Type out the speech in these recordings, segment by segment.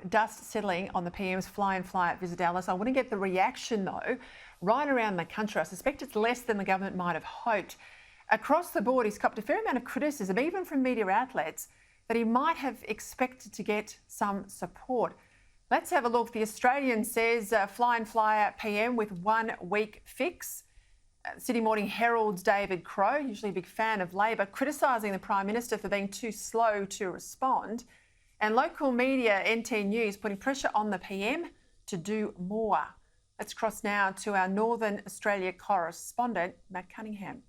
dust settling on the PM's fly-in, fly-out visit, Alice. I want to get the reaction, though, right around the country. I suspect it's less than the government might have hoped. Across the board, he's copped a fair amount of criticism, even from media outlets, that he might have expected to get some support. Let's have a look. The Australian says fly-in, fly-out PM with 1 week fix. Sydney Morning Herald's David Crowe, usually a big fan of Labor, criticising the Prime Minister for being too slow to respond. And local media, NT News, putting pressure on the PM to do more. Let's cross now to our Northern Australia correspondent, Matt Cunningham.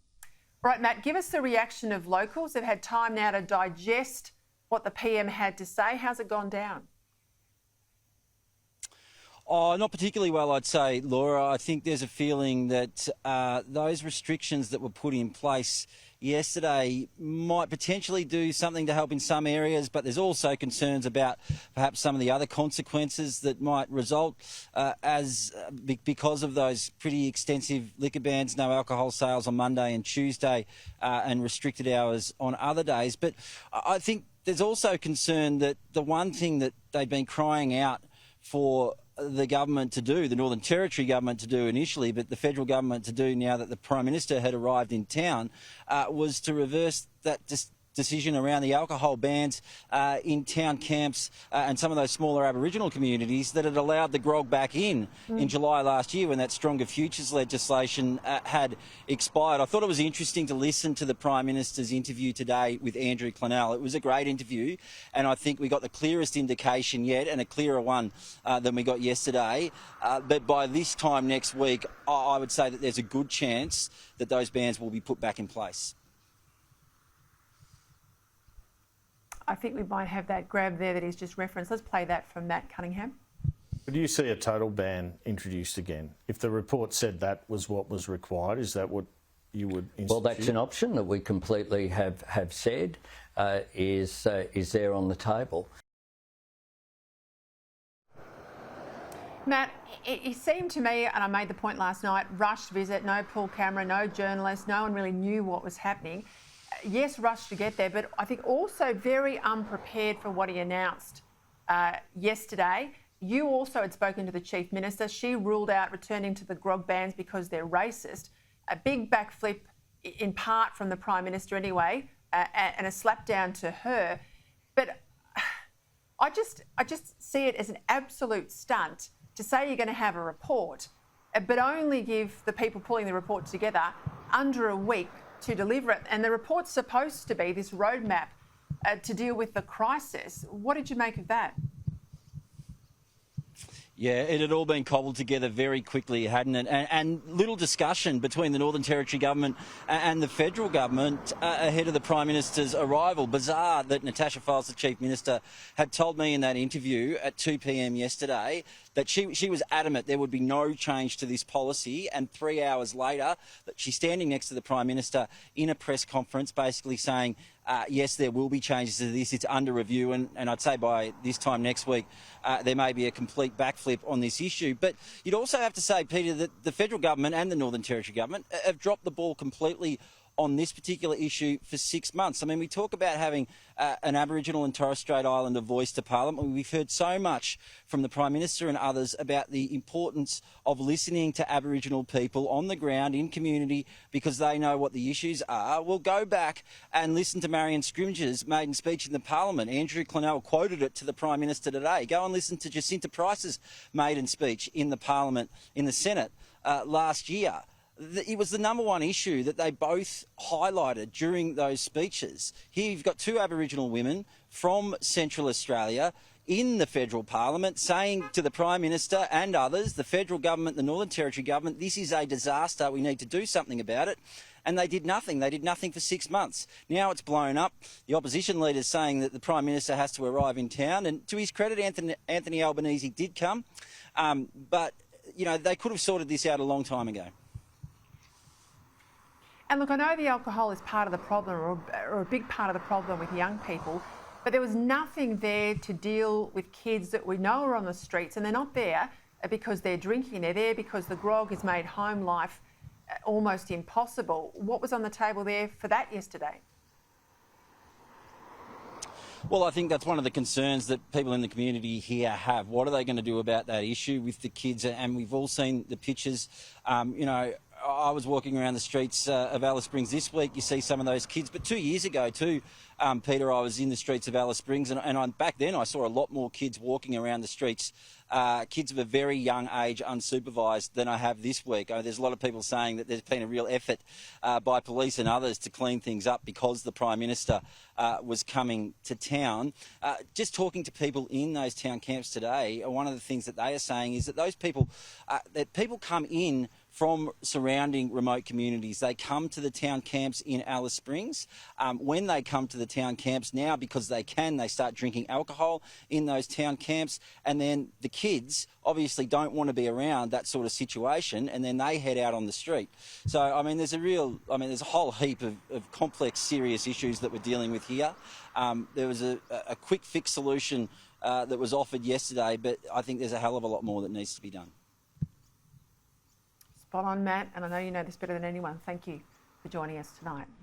Right, Matt, give us the reaction of locals. They've had time now to digest what the PM had to say. How's it gone down? Oh, not particularly well, I'd say, Laura. I think there's a feeling that those restrictions that were put in place yesterday might potentially do something to help in some areas, but there's also concerns about perhaps some of the other consequences that might result because of those pretty extensive liquor bans, no alcohol sales on Monday and Tuesday, and restricted hours on other days. But I think there's also concern that the one thing that they've been crying out for the government to do, the Northern Territory government to do initially, but the federal government to do now that the Prime Minister had arrived in town, was to reverse that decision around the alcohol bans in town camps and some of those smaller Aboriginal communities that had allowed the grog back in July last year when that Stronger Futures legislation had expired. I thought it was interesting to listen to the Prime Minister's interview today with Andrew Clennell. It was a great interview, and I think we got the clearest indication yet, and a clearer one than we got yesterday, that by this time next week, I would say that there's a good chance that those bans will be put back in place. I think we might have that grab there that he's just referenced. Let's play that from Matt Cunningham. Would you see a total ban introduced again? If the report said that was what was required, is that what you would institute? Well, that's an option that we completely have said is there on the table. Matt, it seemed to me, and I made the point last night, rushed visit, no pull camera, no journalists, no one really knew what was happening. Yes, rushed to get there, but I think also very unprepared for what he announced yesterday. You also had spoken to the Chief Minister. She ruled out returning to the grog bans because they're racist. A big backflip, in part from the Prime Minister anyway, and a slap down to her. But I just see it as an absolute stunt to say you're going to have a report, but only give the people pulling the report together under a week to deliver it. And the report's supposed to be this roadmap to deal with the crisis. What did you make of that? Yeah, it had all been cobbled together very quickly, hadn't it? And little discussion between the Northern Territory government and the federal government ahead of the Prime Minister's arrival. Bizarre that Natasha Files, the Chief Minister, had told me in that interview at 2 p.m. yesterday that she was adamant there would be no change to this policy, and 3 hours later that she's standing next to the Prime Minister in a press conference basically saying, yes, there will be changes to this. It's under review, and I'd say by this time next week there may be a complete backflip on this issue. But you'd also have to say, Peter, that the federal government and the Northern Territory government have dropped the ball completely on this particular issue for 6 months. I mean, we talk about having an Aboriginal and Torres Strait Islander voice to Parliament. We've heard so much from the Prime Minister and others about the importance of listening to Aboriginal people on the ground in community because they know what the issues are. We'll go back and listen to Marion Scrimge's maiden speech in the Parliament. Andrew Clennell quoted it to the Prime Minister today. Go and listen to Jacinta Price's maiden speech in the Parliament, in the Senate last year. It was the number one issue that they both highlighted during those speeches. Here you've got two Aboriginal women from Central Australia in the federal parliament saying to the Prime Minister and others, the federal government, the Northern Territory government, this is a disaster, we need to do something about it. And they did nothing. They did nothing for 6 months. Now it's blown up. The opposition leader's saying that the Prime Minister has to arrive in town. And to his credit, Anthony Albanese did come. But, you know, they could have sorted this out a long time ago. And look, I know the alcohol is part of the problem, or a big part of the problem with young people, but there was nothing there to deal with kids that we know are on the streets, and they're not there because they're drinking. They're there because the grog has made home life almost impossible. What was on the table there for that yesterday? Well, I think that's one of the concerns that people in the community here have. What are they going to do about that issue with the kids? And we've all seen the pictures. You know, I was walking around the streets of Alice Springs this week. You see some of those kids. But 2 years ago too, Peter, I was in the streets of Alice Springs, and back then I saw a lot more kids walking around the streets, kids of a very young age, unsupervised, than I have this week. There's a lot of people saying that there's been a real effort by police and others to clean things up because the Prime Minister was coming to town. Just talking to people in those town camps today, one of the things that they are saying is that those people, that people come in from surrounding remote communities. They come to the town camps in Alice Springs. When they come to the town camps now, because they can, they start drinking alcohol in those town camps, and then the kids obviously don't want to be around that sort of situation, and then they head out on the street. So, I mean, there's a whole heap of complex, serious issues that we're dealing with here. There was a quick fix solution that was offered yesterday, but I think there's a hell of a lot more that needs to be done. Spot on, Matt, and I know you know this better than anyone. Thank you for joining us tonight.